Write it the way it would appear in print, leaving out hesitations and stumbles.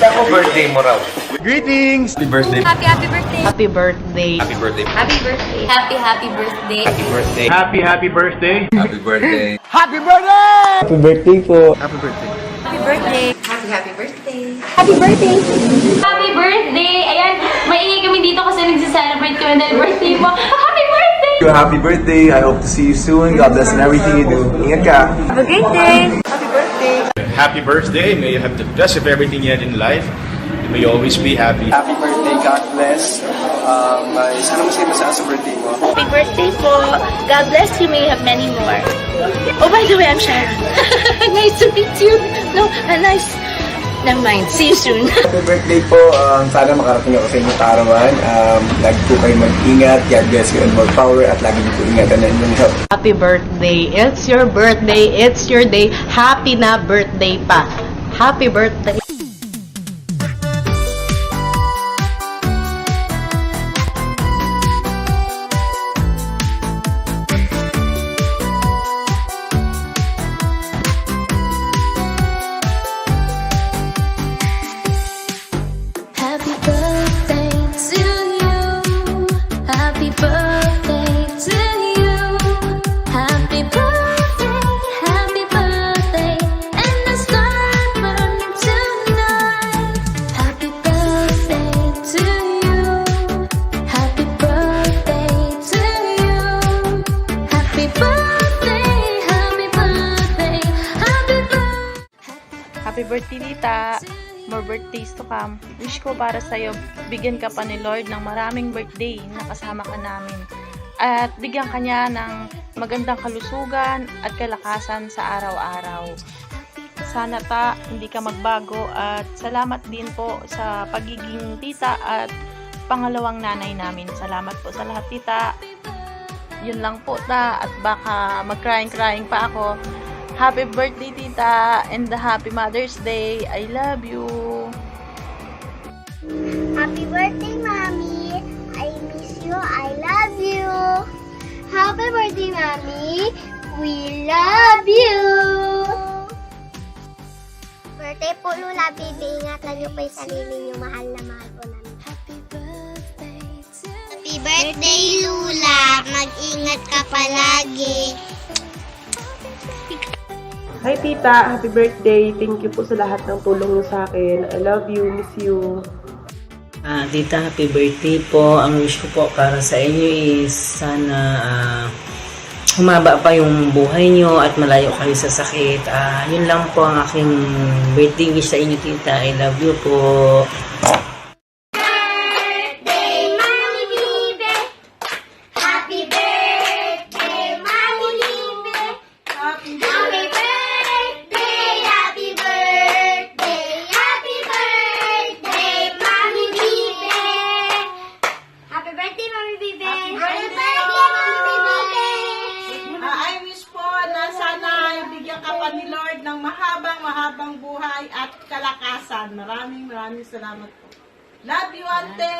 Ako birthday mo raw. Greetings! Happy birthday! Happy birthday! Happy birthday! Happy birthday! Happy birthday! Happy birthday! Happy birthday. Happy birthday! Happy birthday. Happy birthday! Happy birthday po. Happy birthday! Happy birthday! Happy birthday! Happy birthday! Happy birthday! Ayan, maingay kami dito kasi nagsa-celebrate kami dahil birthday mo. Happy birthday! Happy birthday. I hope to see you soon. God bless in everything you do. Ingat ka. Have a great day! Happy birthday! May you have the best of everything you had in life. May you always be happy. Happy birthday. God bless. Sana masaya sa birthday mo. Happy birthday po! God bless you, may you have many more. Oh, by the way, I'm Sharon. Nice to meet you. No, nice. Never mind. See you soon. Happy birthday po. Sana makarating ako sa inyong kaarawan. Lagi po kayo mag-ingat. God bless you and more power. At lagi niyo po ingatan na inyong health. Happy birthday! It's your birthday! It's your day! Happy na birthday pa! Happy birthday! Happy birthday to you. Happy birthday to you. Happy birthday, and the star burning tonight. Happy birthday to you. Happy birthday to you. Happy birthday, happy birthday, happy birthday. Happy birthday, Tita! More birthdays to come. Wish ko para sa'yo, bigyan ka pa ni Lord ng maraming birthday na kasama ka namin. At bigyan ka niya ng magandang kalusugan at kalakasan sa araw-araw. Sana hindi ka magbago at salamat din po sa pagiging tita at pangalawang nanay namin. Salamat po sa lahat, Tita. Yun lang po, ta. At baka mag-crying pa ako. Happy birthday, Tita, and the happy Mother's Day. I love you. Happy birthday, Mommy. I miss you. I love you. Happy birthday, Mommy. We love you. Birthday po, Lula. Baby, ingatan niyo po yung sarili niyo. Mahal na mahal po namin. Happy birthday, Lula. Mag-ingat ka palagi. Hi Tita, happy birthday. Thank you po sa lahat ng tulong niyo sa akin. I love you, miss you. Tita, happy birthday po. Ang wish ko po para sa inyo is sana humaba pa yung buhay nyo at malayo kayo sa sakit. Yun lang po ang aking birthday wish sa inyo, Tita. I love you po. ni Lord ng mahabang buhay at kalakasan. Maraming salamat po. Love you, Ate!